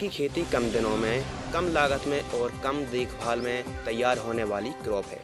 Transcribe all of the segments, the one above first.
की खेती कम दिनों में, कम लागत में और कम देखभाल में तैयार होने वाली क्रॉप है,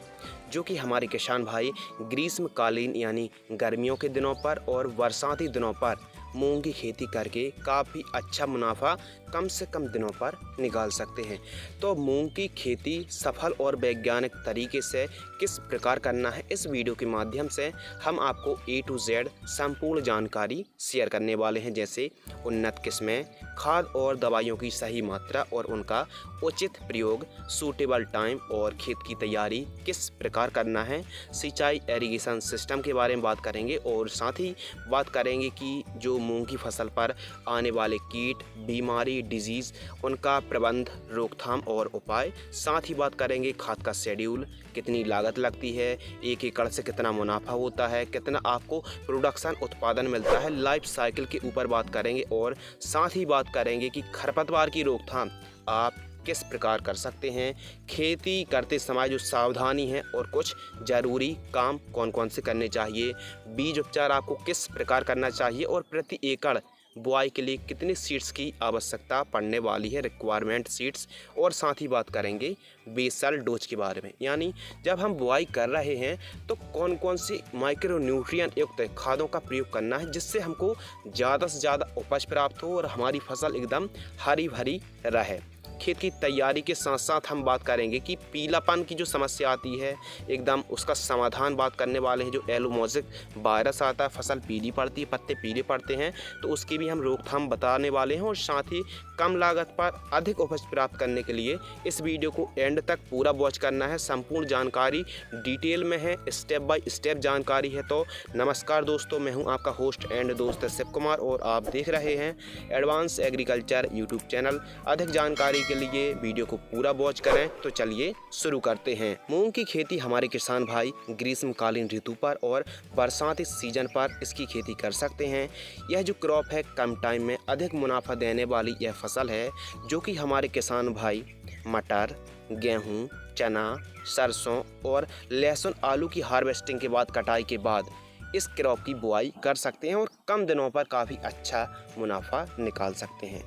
जो कि हमारे किसान भाई ग्रीष्मकालीन यानी गर्मियों के दिनों पर और बरसाती दिनों पर मूंग की खेती करके काफ़ी अच्छा मुनाफा कम से कम दिनों पर निकाल सकते हैं। तो मूंग की खेती सफल और वैज्ञानिक तरीके से किस प्रकार करना है, इस वीडियो के माध्यम से हम आपको A to Z संपूर्ण जानकारी शेयर करने वाले हैं। जैसे उन्नत किस्में, खाद और दवाइयों की सही मात्रा और उनका उचित प्रयोग, सूटेबल टाइम और खेत की तैयारी किस प्रकार करना है, सिंचाई एरीगेशन सिस्टम के बारे में बात करेंगे और साथ ही बात करेंगे कि जो मूंग की फसल पर आने वाले कीट, बीमारी, डिजीज़, उनका प्रबंध, रोकथाम और उपाय। साथ ही बात करेंगे खाद का शेड्यूल, कितनी लागत लगती है, 1 एकड़ से कितना मुनाफा होता है, कितना आपको प्रोडक्शन उत्पादन मिलता है, लाइफ साइकिल के ऊपर बात करेंगे और साथ ही बात करेंगे कि खरपतवार की रोकथाम आप किस प्रकार कर सकते हैं, खेती करते समय जो सावधानी है और कुछ ज़रूरी काम कौन कौन से करने चाहिए, बीज उपचार आपको किस प्रकार करना चाहिए और प्रति एकड़ बुआई के लिए कितनी सीड्स की आवश्यकता पड़ने वाली है, रिक्वायरमेंट सीड्स। और साथ ही बात करेंगे बेसल डोज के बारे में, यानी जब हम बुआई कर रहे हैं तो कौन कौन सी माइक्रो न्यूट्रिएंट युक्त खादों का प्रयोग करना है, जिससे हमको ज़्यादा से ज़्यादा उपज प्राप्त हो और हमारी फसल एकदम हरी भरी रहे। खेत की तैयारी के साथ साथ हम बात करेंगे कि पीलापन की जो समस्या आती है एकदम उसका समाधान बात करने वाले हैं। जो एलोमोजिक वायरस आता है, फसल पीली पड़ती है, पत्ते पीले पड़ते हैं, तो उसकी भी हम रोकथाम बताने वाले हैं। और साथ ही कम लागत पर अधिक उपज प्राप्त करने के लिए इस वीडियो को एंड तक पूरा वॉच करना है। संपूर्ण जानकारी डिटेल में है, स्टेप बाय स्टेप जानकारी है। तो नमस्कार दोस्तों, मैं हूँ आपका होस्ट एंड दोस्त शिव कुमार और आप देख रहे हैं एडवांस एग्रीकल्चर यूट्यूब चैनल। अधिक जानकारी के लिए वीडियो को पूरा वॉच करें। तो चलिए शुरू करते हैं। मूंग की खेती हमारे किसान भाई ग्रीष्मकालीन ऋतु पर और बरसाती सीजन पर इसकी खेती कर सकते हैं। यह जो क्रॉप है कम टाइम में अधिक मुनाफा देने वाली यह फसल है, जो कि हमारे किसान भाई मटर, गेहूं, चना, सरसों और लहसुन, आलू की हार्वेस्टिंग के बाद, कटाई के बाद इस क्रॉप की बुआई कर सकते हैं और कम दिनों पर काफ़ी अच्छा मुनाफा निकाल सकते हैं।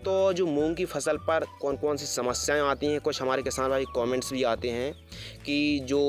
तो जो मूंग की फसल पर कौन कौन सी समस्याएं आती हैं, कुछ हमारे किसान भाई कमेंट्स भी आते हैं कि जो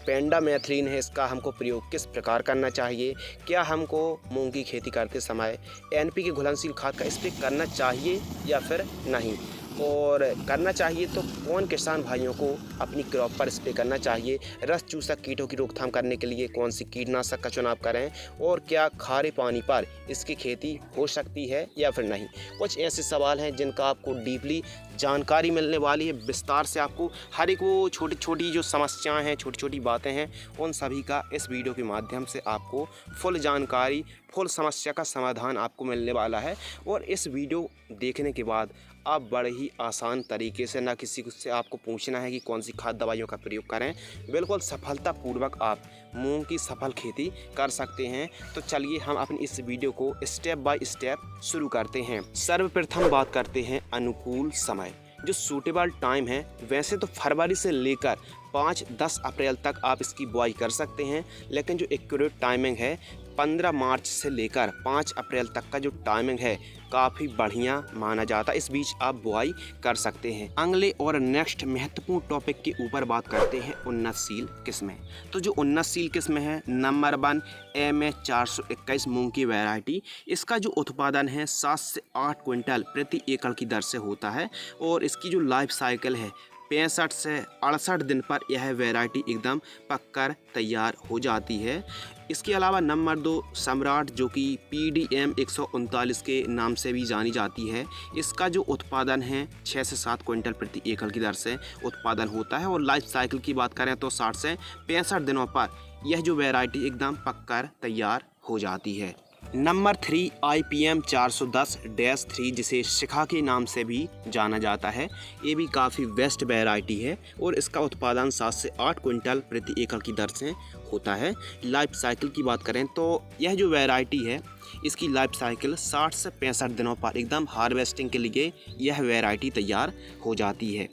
पेंडामेथ्लिन है इसका हमको प्रयोग किस प्रकार करना चाहिए, क्या हमको मूंग की खेती करते समय NPK घुलनशील खाद का स्प्रे करना चाहिए या फिर नहीं, और करना चाहिए तो कौन किसान भाइयों को अपनी क्रॉप पर स्प्रे करना चाहिए, रस चूसक कीटों की रोकथाम करने के लिए कौन सी कीटनाशक का चुनाव करें, और क्या खारे पानी पर इसकी खेती हो सकती है या फिर नहीं। कुछ ऐसे सवाल हैं जिनका आपको डीपली जानकारी मिलने वाली है, विस्तार से आपको हर एक वो छोटी छोटी जो समस्याएं हैं, छोटी छोटी बातें हैं, उन सभी का इस वीडियो के माध्यम से आपको फुल जानकारी, फुल समस्या का समाधान आपको मिलने वाला है। और इस वीडियो देखने के बाद आप बड़े ही आसान तरीके से, ना किसी से आपको पूछना है कि कौन सी खाद दवाइयों का प्रयोग करें, बिल्कुल सफलतापूर्वक आप मूंग की सफल खेती कर सकते हैं। तो चलिए हम अपनी इस वीडियो को स्टेप बाय स्टेप शुरू करते हैं। सर्वप्रथम बात करते हैं अनुकूल समय, जो सूटेबल टाइम है। वैसे तो फरवरी से लेकर 5-10 अप्रैल तक आप इसकी बुआई कर सकते हैं, लेकिन जो एक्यूरेट टाइमिंग है 15 मार्च से लेकर 5 अप्रैल तक का जो टाइमिंग है काफ़ी बढ़िया माना जाता है। इस बीच आप बुआई कर सकते हैं। अगले और नेक्स्ट महत्वपूर्ण टॉपिक के ऊपर बात करते हैं उन्नतशील किस्में। तो जो उन्नतशील किस्में हैं, नंबर 1 MH 421 मूंग की वैरायटी। इसका जो उत्पादन है 7 से 8 क्विंटल प्रति एकड़ की दर से होता है और इसकी जो लाइफ साइकिल है 65 से 68 दिन पर यह वैरायटी एकदम पककर तैयार हो जाती है। इसके अलावा नंबर 2 सम्राट, जो कि PDM 139 के नाम से भी जानी जाती है। इसका जो उत्पादन है 6 से 7 क्विंटल प्रति एकड़ की दर से उत्पादन होता है और लाइफ साइकिल की बात करें तो 60 से 65 दिनों पर यह जो वैरायटी एकदम पककर तैयार हो जाती है। नंबर 3 IPM 410-3, जिसे शिखा के नाम से भी जाना जाता है। ये भी काफ़ी बेस्ट वैरायटी है और इसका उत्पादन 7 से 8 क्विंटल प्रति एकड़ की दर से होता है। लाइफ साइकिल की बात करें तो यह जो वैरायटी है इसकी लाइफ साइकिल 60 से 65 दिनों पर एकदम हार्वेस्टिंग के लिए यह वैरायटी तैयार हो जाती है।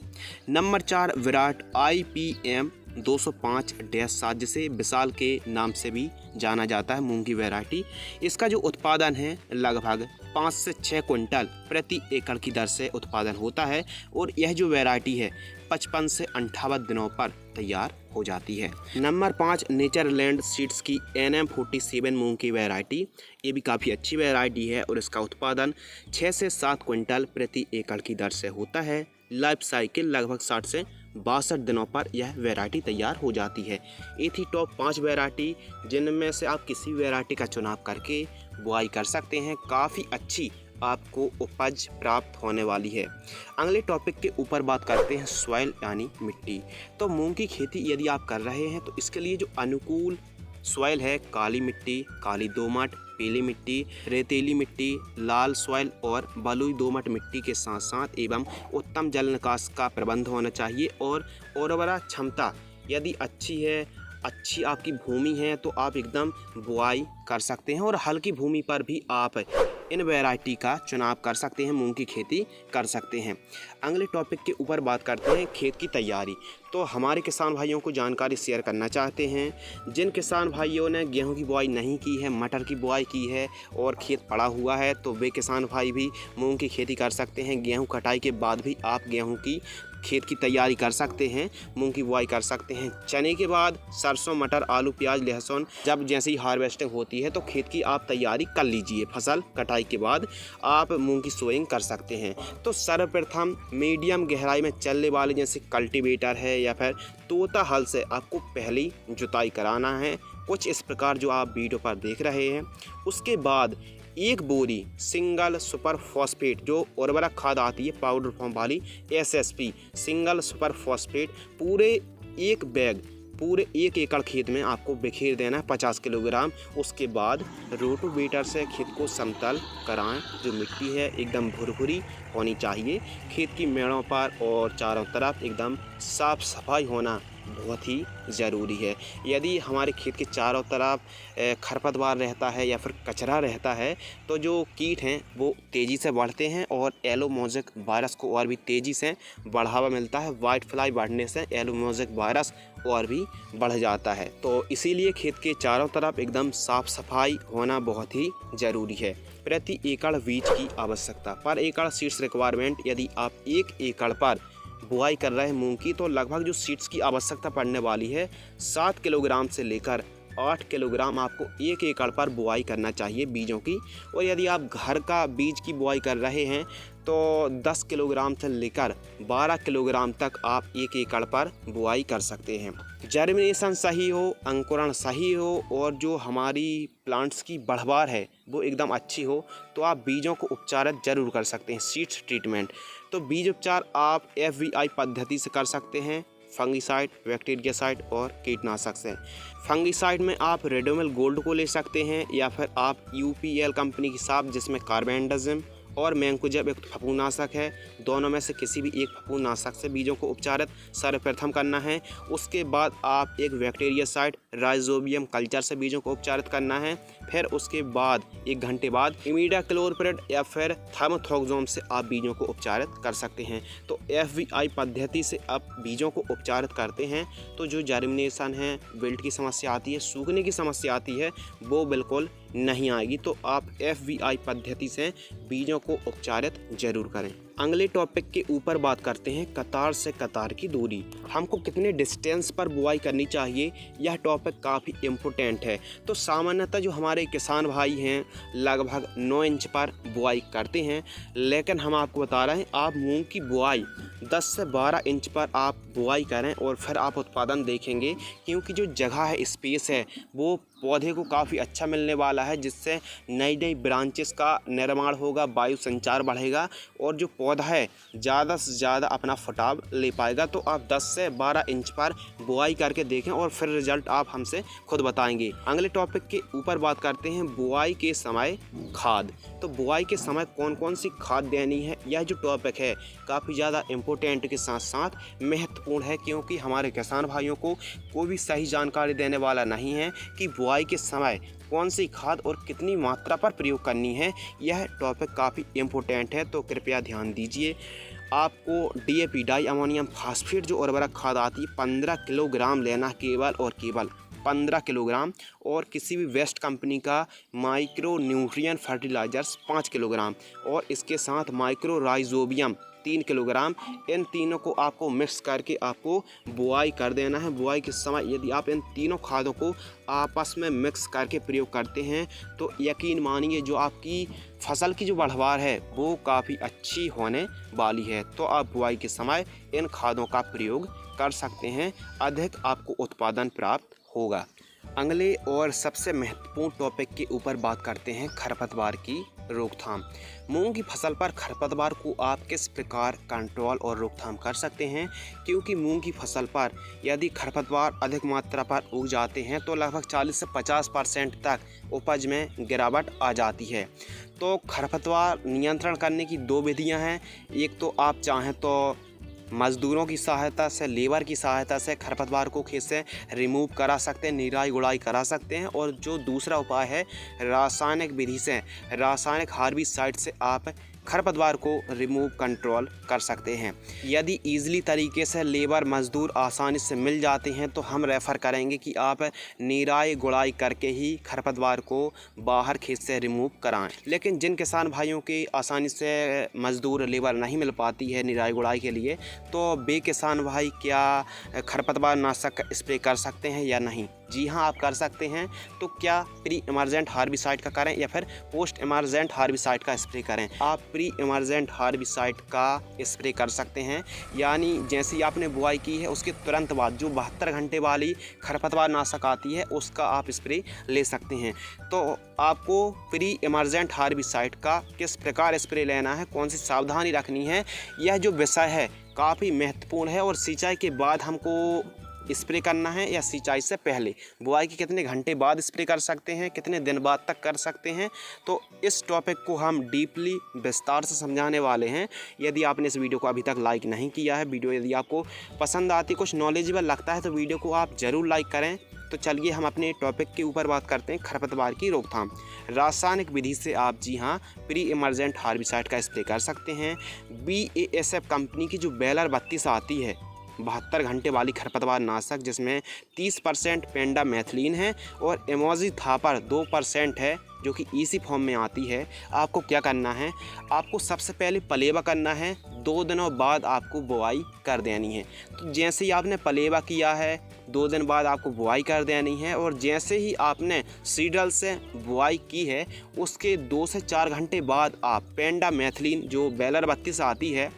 नंबर 4 विराट IPM 205-7 जिसे विशाल के नाम से भी जाना जाता है मूंग की वैरायटी। इसका जो उत्पादन है लगभग 5 से 6 क्विंटल प्रति एकड़ की दर से उत्पादन होता है और यह जो वैरायटी है 55 से 58 दिनों पर तैयार हो जाती है। नंबर 5 नेचरलैंड सीड्स की NM47 मूंग की वैरायटी। ये भी काफ़ी अच्छी वैरायटी है और इसका उत्पादन 6 से 7 क्विंटल प्रति एकड़ की दर से होता है। लाइफ साइकिल लगभग 60 से 62 दिनों पर यह वैरायटी तैयार हो जाती है। ये थी टॉप 5 वैरायटी जिनमें से आप किसी वैरायटी का चुनाव करके बुआई कर सकते हैं। काफ़ी अच्छी आपको उपज प्राप्त होने वाली है। अगले टॉपिक के ऊपर बात करते हैं सॉइल यानी मिट्टी। तो मूंग की खेती यदि आप कर रहे हैं तो इसके लिए जो अनुकूल सॉइल है काली मिट्टी, काली दोमट, पीली मिट्टी, रेतीली मिट्टी, लाल सॉइल और बलुई दोमट मिट्टी के साथ साथ एवं उत्तम जल निकास का प्रबंध होना चाहिए और उर्वरक क्षमता यदि अच्छी है, अच्छी आपकी भूमि है तो आप एकदम बुआई कर सकते हैं और हल्की भूमि पर भी आप इन वैरायटी का चुनाव कर सकते हैं, मूंग की खेती कर सकते हैं। अगले टॉपिक के ऊपर बात करते हैं खेत की तैयारी। तो हमारे किसान भाइयों को जानकारी शेयर करना चाहते हैं। जिन किसान भाइयों ने गेहूं की बुआई नहीं की है, मटर की बुआई की है और खेत पड़ा हुआ है तो वे किसान भाई भी मूंग की खेती कर सकते हैं। गेहूं कटाई के बाद भी आप गेहूं की खेत की तैयारी कर सकते हैं, मूंग की बुआई कर सकते हैं। चने के बाद सरसों, मटर, आलू, प्याज, लहसुन जब जैसी हार्वेस्टिंग होती है तो खेत की आप तैयारी कर लीजिए। फसल कटाई के बाद आप मूंग की सोइंग कर सकते हैं। तो सर्वप्रथम मीडियम गहराई में चलने वाले जैसे कल्टीवेटर है या फिर तोता हल से आपको पहली जुताई कराना है, कुछ इस प्रकार जो आप वीडियो पर देख रहे हैं। उसके बाद 1 बोरी सिंगल सुपर फॉस्फेट जो उर्वरक खाद आती है पाउडर फॉर्म वाली SSP सिंगल सुपर फॉस्फेट पूरे 1 बैग पूरे 1 एकड़ खेत में आपको बिखेर देना है 50 किलोग्राम। उसके बाद रोटोवेटर से खेत को समतल कराएं। जो मिट्टी है एकदम भुरभुरी होनी चाहिए। खेत की मेड़ों पर और चारों तरफ एकदम साफ सफाई होना बहुत ही ज़रूरी है। यदि हमारे खेत के चारों तरफ खरपतवार रहता है या फिर कचरा रहता है तो जो कीट हैं वो तेज़ी से बढ़ते हैं और येलो मोज़ेक वायरस को और भी तेज़ी से बढ़ावा मिलता है। वाइट फ्लाई बढ़ने से येलो मोज़ेक वायरस और भी बढ़ जाता है। तो इसीलिए खेत के चारों तरफ एकदम साफ़ सफाई होना बहुत ही ज़रूरी है। प्रति एकड़ बीज की आवश्यकता पर एकड़ सीड्स रिक्वायरमेंट यदि आप 1 एकड़ पर बुआई कर रहे हैं मूंग की तो लगभग जो सीड्स की आवश्यकता पड़ने वाली है 7 किलोग्राम से लेकर 8 किलोग्राम आपको 1 एकड़ पर बुआई करना चाहिए बीजों की। और यदि आप घर का बीज की बुआई कर रहे हैं तो 10 किलोग्राम से लेकर 12 किलोग्राम तक आप 1 एकड़ पर बुआई कर सकते हैं। जर्मिनेशन सही हो, अंकुरण सही हो और जो हमारी प्लांट्स की बढ़वार है वो एकदम अच्छी हो तो आप बीजों को उपचारित जरूर कर सकते हैं। सीड्स ट्रीटमेंट तो बीज उपचार आप FVI पद्धति से कर सकते हैं। फंगीसाइड, बैक्टीरियासाइड और कीटनाशक से। फंगीसाइड में आप रेडोमिल गोल्ड को ले सकते हैं या फिर आप UPL कंपनी की साफ जिसमें कार्बेंडाजिम और मैंकोजेब एक फफूंदनाशक है। दोनों में से किसी भी एक फफूंदनाशक से बीजों को उपचारित सर्वप्रथम करना है। उसके बाद आप एक बैक्टीरियासाइड राइजोबियम कल्चर से बीजों को उपचारित करना है। फिर उसके बाद 1 घंटे बाद इमिडाक्लोप्रिड या फिर थाइमोथ्रोक्सोम से आप बीजों को उपचारित कर सकते हैं। तो FVI पद्धति से आप बीजों को उपचारित करते हैं तो जो जर्मिनेशन है, विल्ट की समस्या आती है, सूखने की समस्या आती है वो बिल्कुल नहीं आएगी। तो आप FVI पद्धति से बीजों को उपचारित जरूर करें। अगले टॉपिक के ऊपर बात करते हैं कतार से कतार की दूरी। हमको कितने डिस्टेंस पर बुआई करनी चाहिए, यह टॉपिक काफ़ी इम्पोर्टेंट है। तो सामान्यतः जो हमारे किसान भाई हैं लगभग 9 इंच पर बुआई करते हैं, लेकिन हम आपको बता रहे हैं आप मूंग की बुआई 10 से 12 इंच पर आप बुआई करें और फिर आप उत्पादन देखेंगे। क्योंकि जो जगह है, स्पेस है, वो पौधे को काफ़ी अच्छा मिलने वाला है जिससे नई नई ब्रांचेस का निर्माण होगा, वायु संचार बढ़ेगा और जो पौधा है ज़्यादा से ज़्यादा अपना फटाव ले पाएगा। तो आप 10 से 12 इंच पर बुआई करके देखें और फिर रिजल्ट आप हमसे खुद बताएंगे। अगले टॉपिक के ऊपर बात करते हैं बुआई के समय खाद। तो बुआई के समय कौन कौन सी खाद देनी है, यह जो टॉपिक है काफ़ी ज़्यादा इम्पोर्टेंट के साथ साथ महत्वपूर्ण है। क्योंकि हमारे किसान भाइयों को कोई भी सही जानकारी देने वाला नहीं है कि बुआई के समय कौन सी खाद और कितनी मात्रा पर प्रयोग करनी है। यह टॉपिक काफ़ी इम्पोर्टेंट है तो कृपया ध्यान दीजिए। आपको DAP डाई अमोनियम फास्फेट जो उर्वरक खाद आती है 15 किलोग्राम लेना, केवल और केवल 15 किलोग्राम। और किसी भी वेस्ट कंपनी का माइक्रो न्यूट्रिएंट फर्टिलाइजर्स 5 किलोग्राम और इसके साथ माइक्रो राइजोबियम 3 किलोग्राम। इन तीनों को आपको मिक्स करके आपको बुआई कर देना है। बुआई के समय यदि आप इन तीनों खादों को आपस में मिक्स करके प्रयोग करते हैं तो यकीन मानिए जो आपकी फसल की जो बढ़वार है वो काफ़ी अच्छी होने वाली है। तो आप बुआई के समय इन खादों का प्रयोग कर सकते हैं, अधिक आपको उत्पादन प्राप्त होगा। अगले और सबसे महत्वपूर्ण टॉपिक के ऊपर बात करते हैं खरपतवार की रोकथाम। मूंग की फसल पर खरपतवार को आप किस प्रकार कंट्रोल और रोकथाम कर सकते हैं, क्योंकि मूंग की फसल पर यदि खरपतवार अधिक मात्रा पर उग जाते हैं तो लगभग 40 से 50% तक उपज में गिरावट आ जाती है। तो खरपतवार नियंत्रण करने की 2 विधियां हैं। एक तो आप चाहें तो मज़दूरों की सहायता से, लेबर की सहायता से खरपतवार को खेत से रिमूव करा सकते हैं, निराई गुड़ाई करा सकते हैं। और जो दूसरा उपाय है रासायनिक विधि से, रासायनिक हार्बिसाइड से आप खरपतवार को रिमूव कंट्रोल कर सकते हैं। यदि ईज़िली तरीके से लेबर मज़दूर आसानी से मिल जाते हैं तो हम रेफ़र करेंगे कि आप निराई गुड़ाई करके ही खरपतवार को बाहर खेत से रिमूव कराएं। लेकिन जिन किसान भाइयों के आसानी से मज़दूर लेबर नहीं मिल पाती है निराई गुड़ाई के लिए, तो वे किसान भाई क्या खरपतवार नाशक स्प्रे कर सकते हैं या नहीं? जी हाँ, आप कर सकते हैं। तो क्या प्री इमर्जेंट हार्बिसाइड का करें या फिर पोस्ट इमर्जेंट हार्बिसाइड का स्प्रे करें? आप प्री इमर्जेंट हार्बिसाइड का स्प्रे कर सकते हैं, यानी जैसे ही आपने बुआई की है उसके तुरंत बाद जो 72 घंटे वाली खरपतवार नाशक आती है उसका आप स्प्रे ले सकते हैं। तो आपको प्री इमर्जेंट हार्बिसाइड का किस प्रकार स्प्रे लेना है, कौन सी सावधानी रखनी है, यह जो विषय है काफ़ी महत्वपूर्ण है। और सिंचाई के बाद हमको स्प्रे करना है या सिंचाई से पहले, बुआई के कितने घंटे बाद स्प्रे कर सकते हैं, कितने दिन बाद तक कर सकते हैं, तो इस टॉपिक को हम डीपली विस्तार से समझाने वाले हैं। यदि आपने इस वीडियो को अभी तक लाइक नहीं किया है, वीडियो यदि आपको पसंद आती, कुछ नॉलेजेबल लगता है तो वीडियो को आप ज़रूर लाइक करें। तो चलिए हम अपने टॉपिक के ऊपर बात करते हैं खरपतवार की रोकथाम। रासायनिक विधि से आप जी हाँ प्री इमर्जेंट हार्बिसाइड का स्प्रे कर सकते हैं। BASF कंपनी की जो बेलर 32 आती है 72 घंटे वाली खरपतवार नाशक, जिसमें 30% पेंडामेथिलीन है और एमोक्सिथापर 2% है जो कि EC फॉर्म में आती है। आपको क्या करना है, आपको सबसे पहले पलेवा करना है, 2 दिनों बाद आपको बुआई कर देनी है। तो जैसे ही आपने पलेवा किया है 2 दिन बाद आपको बुआई कर देनी है। और जैसे ही आपने सीडल से बुआई की है उसके 2 से 4 घंटे बाद आप पेंडामेथिलीन जो बेलर 32 आती है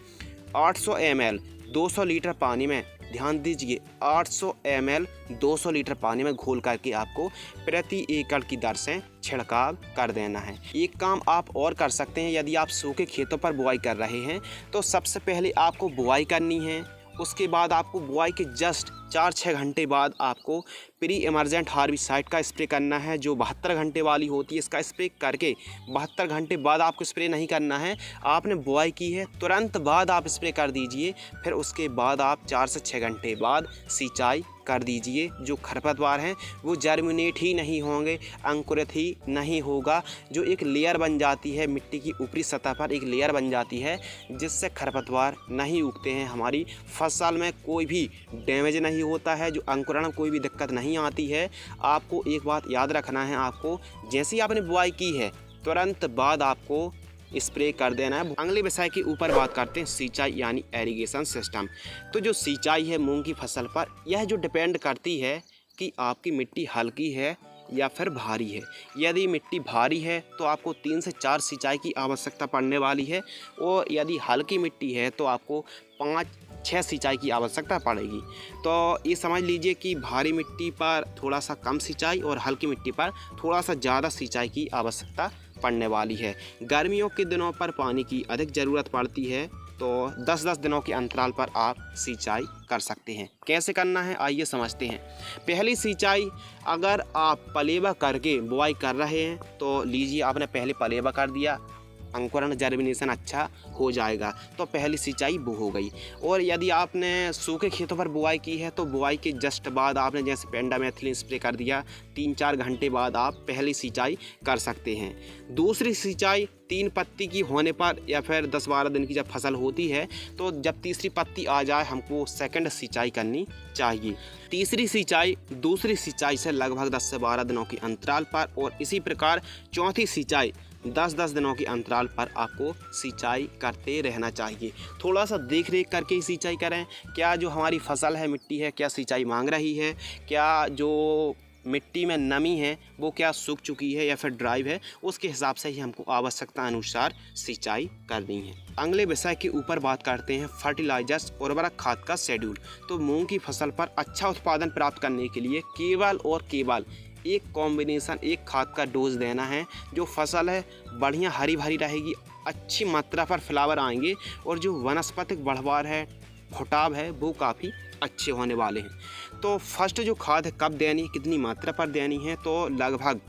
800 ml 200 लीटर पानी में, ध्यान दीजिए 800 ml 200 लीटर पानी में घोल करके आपको प्रति एकड़ की दर से छिड़काव कर देना है। एक काम आप और कर सकते हैं, यदि आप सूखे खेतों पर बुआई कर रहे हैं तो सबसे पहले आपको बुआई करनी है, उसके बाद आपको बुआई के जस्ट 4-6 घंटे बाद आपको प्री इमर्जेंट हार्बिसाइड का स्प्रे करना है जो 72 घंटे वाली होती है। इसका स्प्रे करके 72 घंटे बाद आपको स्प्रे नहीं करना है, आपने बुआई की है तुरंत बाद आप स्प्रे कर दीजिए। फिर उसके बाद आप 4 से 6 घंटे बाद सिंचाई कर दीजिए। जो खरपतवार हैं वो जर्मिनेट ही नहीं होंगे, अंकुरित ही नहीं होगा। जो एक लेयर बन जाती है मिट्टी की ऊपरी सतह पर, एक लेयर बन जाती है जिससे खरपतवार नहीं उगते हैं, हमारी फसल में कोई भी डैमेज नहीं होता है, जो अंकुरण में कोई भी दिक्कत नहीं आती है। आपको एक बात याद रखना है, आपको जैसे ही आपने बुआई की है तुरंत बाद आपको स्प्रे कर देना है। अगले विषय के ऊपर बात करते हैं सिंचाई यानी एरीगेशन सिस्टम। तो जो सिंचाई है मूंग की फसल पर, यह जो डिपेंड करती है कि आपकी मिट्टी हल्की है या फिर भारी है। यदि मिट्टी भारी है तो आपको 3 से 4 सिंचाई की आवश्यकता पड़ने वाली है, और यदि हल्की मिट्टी है तो आपको 5-6 सिंचाई की आवश्यकता पड़ेगी। तो ये समझ लीजिए कि भारी मिट्टी पर थोड़ा सा कम सिंचाई और हल्की मिट्टी पर थोड़ा सा ज़्यादा सिंचाई की आवश्यकता पड़ने वाली है। गर्मियों के दिनों पर पानी की अधिक ज़रूरत पड़ती है, तो 10-10 दिनों के अंतराल पर आप सिंचाई कर सकते हैं। कैसे करना है आइए समझते हैं। पहली सिंचाई, अगर आप पलेवा करके बुआई कर रहे हैं तो लीजिए आपने पहले पलेवा कर दिया, अंकुरण जर्मिनेशन अच्छा हो जाएगा, तो पहली सिंचाई वो हो गई। और यदि आपने सूखे खेतों पर बुआई की है तो बुआई के जस्ट बाद आपने जैसे पेंडामेथिलीन स्प्रे कर दिया, 3-4 घंटे बाद आप पहली सिंचाई कर सकते हैं। दूसरी सिंचाई 3 पत्ती की होने पर या फिर 10-12 दिन की जब फसल होती है तो जब तीसरी पत्ती आ जाए हमको सेकंड सिंचाई करनी चाहिए। तीसरी सिंचाई दूसरी सिंचाई से लगभग 10 से 12 दिनों के अंतराल पर, और इसी प्रकार चौथी सिंचाई 10-10 दिनों के अंतराल पर आपको सिंचाई करते रहना चाहिए। थोड़ा सा देख रेख करके ही सिंचाई करें, क्या जो हमारी फसल है, मिट्टी है, क्या सिंचाई मांग रही है, क्या जो मिट्टी में नमी है वो क्या सूख चुकी है या फिर ड्राई है, उसके हिसाब से ही हमको आवश्यकता अनुसार सिंचाई करनी है। अगले विषय के ऊपर बात करते हैं फर्टिलाइजर्स उर्वरक खाद का शेड्यूल। तो मूंग की फसल पर अच्छा उत्पादन प्राप्त करने के लिए केवल और केवल एक कॉम्बिनेशन, एक खाद का डोज देना है। जो फसल है बढ़िया हरी भरी रहेगी, अच्छी मात्रा पर फ्लावर आएंगे और जो वनस्पतिक बढ़वार है, फुटाव है, वो काफ़ी अच्छे होने वाले हैं। तो फर्स्ट जो खाद है कब देनी है, कितनी मात्रा पर देनी है, तो लगभग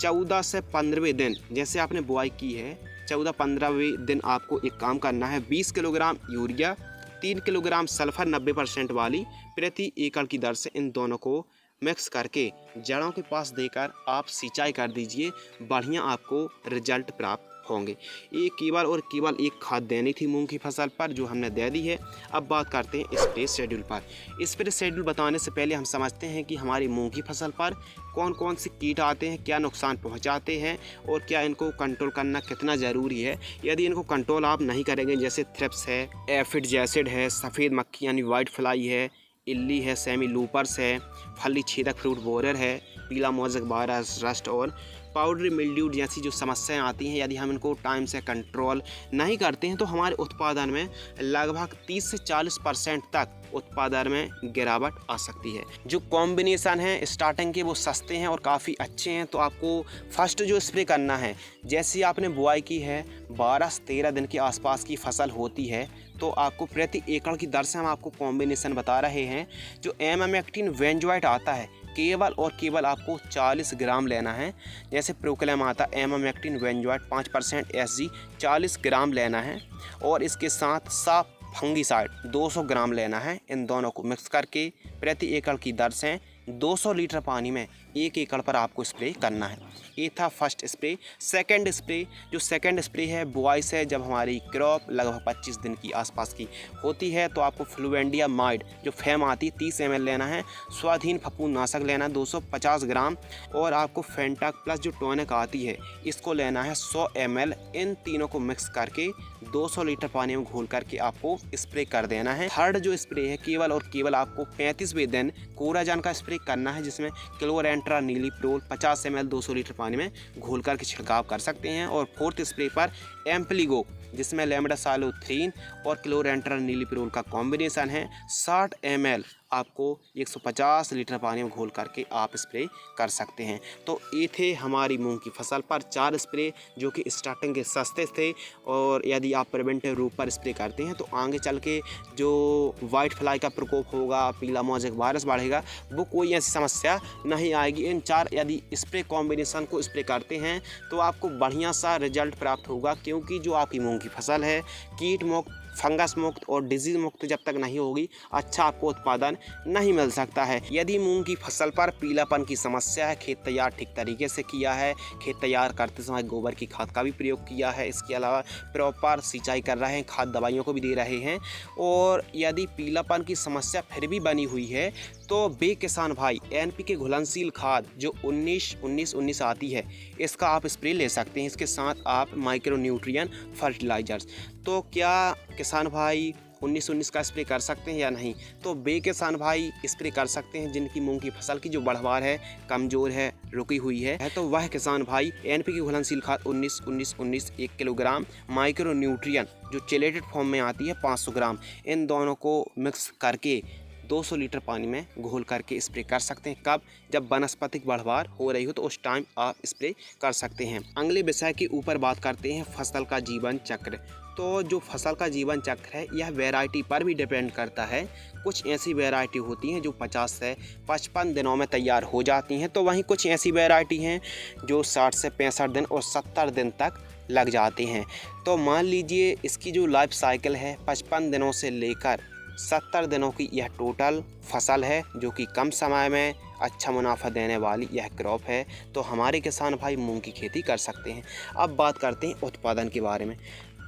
14 से 15वें दिन, जैसे आपने बुआई की है 14-15वें दिन आपको एक काम करना है। 20 किलोग्राम यूरिया, 3 किलोग्राम सल्फर 90% वाली प्रति एकड़ की दर से इन दोनों को मिक्स करके जड़ों के पास देकर आप सिंचाई कर दीजिए। बढ़िया आपको रिजल्ट प्राप्त होंगे। ये केवल और केवल एक खाद देनी थी मूंग की फसल पर, जो हमने दे दी है। अब बात करते हैं स्प्रे शेड्यूल पर। स्प्रे शेड्यूल बताने से पहले हम समझते हैं कि हमारी मूंग की फसल पर कौन कौन से कीट आते हैं, क्या नुकसान पहुंचाते हैं और क्या इनको कंट्रोल करना कितना ज़रूरी है। यदि इनको कंट्रोल आप नहीं करेंगे, जैसे थ्रिप्स है, एफिड एसिड है, सफ़ेद मक्खी यानी वाइट फ्लाई है, इल्ली है, सेमी लूपर्स है, फली छेदक फ्रूट बोरर है, पीला मोज़ेक वायरस, रस्ट और पाउडरी मिल्ड्यू जैसी जो समस्याएं आती हैं, यदि हम इनको टाइम से कंट्रोल नहीं करते हैं तो हमारे उत्पादन में लगभग 30 से 40% तक उत्पादन में गिरावट आ सकती है। जो कॉम्बिनेशन है स्टार्टिंग के वो सस्ते हैं और काफ़ी अच्छे हैं। तो आपको फर्स्ट जो स्प्रे करना है, जैसी आपने बुआई की है 12 से 13 दिन के आसपास की फसल होती है, तो आपको प्रति एकड़ की दर से हम आपको कॉम्बिनेशन बता रहे हैं। जो एमामेक्टिन बेंजोएट आता है केवल और केवल आपको 40 ग्राम लेना है। जैसे प्रोक्लेम आता है एमामेक्टिन बेंजोएट 5% SG 40 ग्राम लेना है, और इसके साथ साफ फंगीसाइड 200 ग्राम लेना है। इन दोनों को मिक्स करके प्रति एकड़ की दर से 200 लीटर पानी में 1 एकड़ पर आपको स्प्रे करना है। ये था फर्स्ट स्प्रे। सेकंड स्प्रे, जो सेकंड स्प्रे है बुआई से जब हमारी क्रॉप लगभग 25 दिन की आसपास की होती है, तो आपको फ्लुवेंडिया माइड जो फैम आती 30 ml लेना है। स्वाधीन फफूंदनाशक लेना है 250 ग्राम, और आपको फेंटाक प्लस जो टॉनिक आती है इसको लेना है 100 ml। इन तीनों को मिक्स करके 200 लीटर पानी में घोल करके आपको स्प्रे कर देना है। थर्ड जो स्प्रे है केवल और केवल आपको 35वें दिन कोराजन का स्प्रे करना है, जिसमें क्लोरेंट्रा नीलीप्रोल 50 ml 200 लीटर पानी में घोल करके छिड़काव कर सकते हैं। और फोर्थ स्प्रे पर एम्प्लीगो, जिसमें लेमडासाइलोथ्रीन और क्लोरेंट्रा नीलीप्रोल का कॉम्बिनेशन है, 60 ml आपको 150 लीटर पानी में घोल करके आप स्प्रे कर सकते हैं। तो ये थे हमारी मूंग की फसल पर 4 स्प्रे, जो कि स्टार्टिंग के सस्ते थे, और यदि आप प्रिवेंटिव रूप पर स्प्रे करते हैं तो आगे चल के जो वाइट फ्लाई का प्रकोप होगा, पीला मोज़ेक वायरस बढ़ेगा, वो कोई ऐसी समस्या नहीं आएगी। इन 4 यदि स्प्रे कॉम्बिनेशन को स्प्रे करते हैं तो आपको बढ़िया सा रिजल्ट प्राप्त होगा, क्योंकि जो आपकी मूंग की फसल है कीट मुक्त, फंगस मुक्त और डिजीज मुक्त जब तक नहीं होगी, अच्छा आपको उत्पादन नहीं मिल सकता है। यदि मूंग की फसल पर पीलापन की समस्या है, खेत तैयार ठीक तरीके से किया है, खेत तैयार करते समय गोबर की खाद का भी प्रयोग किया है, इसके अलावा प्रॉपर सिंचाई कर रहे हैं, खाद दवाइयों को भी दे रहे हैं, और यदि पीलापन की समस्या फिर भी बनी हुई है तो बे किसान भाई NPK घुलनशील खाद जो 19-19-19 आती है, इसका आप स्प्रे ले सकते हैं। इसके साथ आप माइक्रो न्यूट्रिएंट फर्टिलाइजर्स। तो क्या किसान भाई 19-19 का स्प्रे कर सकते हैं या नहीं? तो बे किसान भाई स्प्रे कर सकते हैं जिनकी मूंग की फसल की जो बढ़वार है, कमज़ोर है, रुकी हुई है, तो वह किसान भाई NPK घुलनशील खाद 19-19-19 1 किलोग्राम, माइक्रो न्यूट्रिएंट जो चेलेटेड फॉर्म में आती है 500 ग्राम, इन दोनों को मिक्स करके 200 लीटर पानी में घोल करके स्प्रे कर सकते हैं। कब? जब वनस्पतिक बढ़वार हो रही हो तो उस टाइम आप स्प्रे कर सकते हैं। अगले विषय के ऊपर बात करते हैं फसल का जीवन चक्र। तो जो फसल का जीवन चक्र है यह वैरायटी पर भी डिपेंड करता है। कुछ ऐसी वैरायटी होती हैं जो 50 से 55 दिनों में तैयार हो जाती हैं, तो वहीं कुछ ऐसी वैरायटी हैं जो 60 से 65 दिन और 70 दिन तक लग जाते हैं। तो मान लीजिए इसकी जो लाइफ साइकिल है 55 दिनों से लेकर 70 दिनों की यह टोटल फसल है, जो कि कम समय में अच्छा मुनाफा देने वाली यह क्रॉप है, तो हमारे किसान भाई मूंग की खेती कर सकते हैं। अब बात करते हैं उत्पादन के बारे में।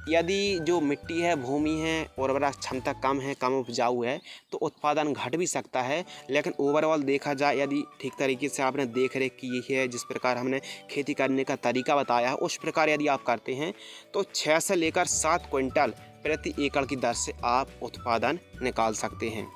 यदि जो मिट्टी है, भूमि है, उर्वरक क्षमता कम है, कम उपजाऊ है, तो उत्पादन घट भी सकता है। लेकिन ओवरऑल देखा जाए, यदि ठीक तरीके से आपने देख रेख की है, जिस प्रकार हमने खेती करने का तरीका बताया है, उस प्रकार यदि आप करते हैं तो 6 से लेकर 7 क्विंटल प्रति एकड़ की दर से आप उत्पादन निकाल सकते हैं।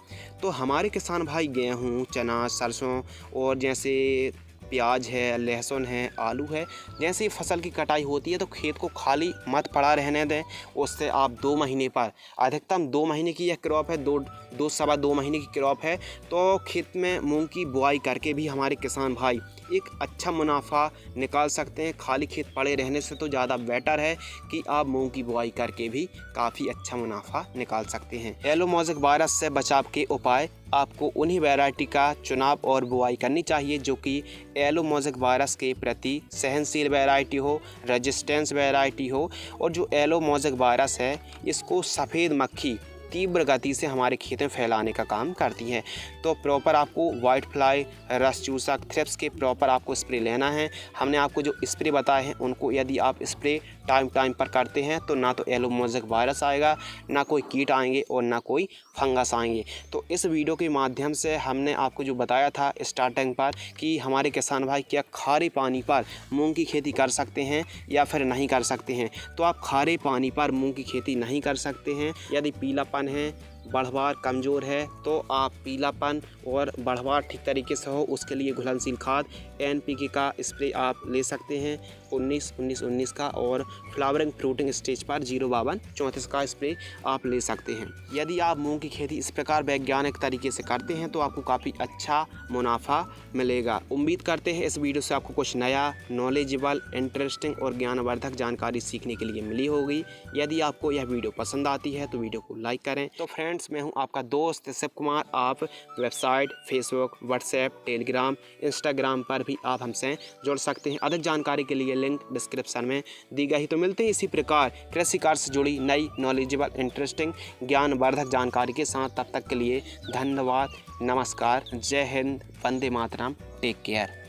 तो हमारे किसान भाई गेहूँ, चना, सरसों और जैसे प्याज है, लहसुन है, आलू है, जैसे ही फसल की कटाई होती है तो खेत को खाली मत पड़ा रहने दें। उससे आप 2 महीने पर, अधिकतम 2 महीने की यह क्रॉप है, दो सवा 2 महीने की क्रॉप है, तो खेत में मूंग की बुआई करके भी हमारे किसान भाई एक अच्छा मुनाफा निकाल सकते हैं। खाली खेत पड़े रहने से तो ज़्यादा बेटर है कि आप मूंग की बुआई करके भी काफ़ी अच्छा मुनाफा निकाल सकते हैं। येलो मोज़ेक वायरस से बचाव के उपाय: आपको उन्हीं वैरायटी का चुनाव और बुआई करनी चाहिए जो कि येलो मोज़ेक वायरस के प्रति सहनशील वैरायटी हो, रेजिस्टेंस वैरायटी हो। और जो येलो मोज़ेक वायरस है, इसको सफ़ेद मक्खी तीव्र गति से हमारे खेत में फैलाने का काम करती है। तो प्रॉपर आपको वाइट फ्लाई, रस चूसक, थ्रिप्स के प्रॉपर आपको स्प्रे लेना है। हमने आपको जो स्प्रे बताए हैं उनको यदि आप स्प्रे टाइम पर करते हैं तो ना तो येलो मोज़ेक वायरस आएगा, ना कोई कीट आएंगे और ना कोई फंगस आएंगे। तो इस वीडियो के माध्यम से हमने आपको जो बताया था स्टार्टिंग पर कि हमारे किसान भाई क्या खारे पानी पर मूंग की खेती कर सकते हैं या फिर नहीं कर सकते हैं। तो आप खारे पानी पर मूंग की खेती नहीं कर सकते हैं। यदि पीलापन है, बढ़वार कमज़ोर है, तो आप पीलापन और बढ़वार ठीक तरीके से हो, उसके लिए घुलनशील खाद NPK का स्प्रे आप ले सकते हैं 19-19-19 का, और फ्लावरिंग फ्रूटिंग स्टेज पर 052-34 का स्प्रे आप ले सकते हैं। यदि आप मूंग की खेती इस प्रकार वैज्ञानिक तरीके से करते हैं तो आपको काफ़ी अच्छा मुनाफा मिलेगा। उम्मीद करते हैं इस वीडियो से आपको कुछ नया, नॉलेजेबल, इंटरेस्टिंग और ज्ञानवर्धक जानकारी सीखने के लिए मिली होगी। यदि आपको यह वीडियो पसंद आती है तो वीडियो को लाइक करें। तो फ्रेंड्स, मैं हूं आपका दोस्त शिव कुमार। आप website, Facebook, WhatsApp, Telegram, Instagram पर भी आप हमसे जुड़ सकते हैं। अधिक जानकारी के लिए लिंक डिस्क्रिप्शन में दी गई। तो मिलते हैं इसी प्रकार कृषि कार्य से जुड़ी नई, नॉलेजेबल, इंटरेस्टिंग, ज्ञानवर्धक जानकारी के साथ। तब तक के लिए धन्यवाद, नमस्कार, जय हिंद, वंदे मातरम, टेक केयर।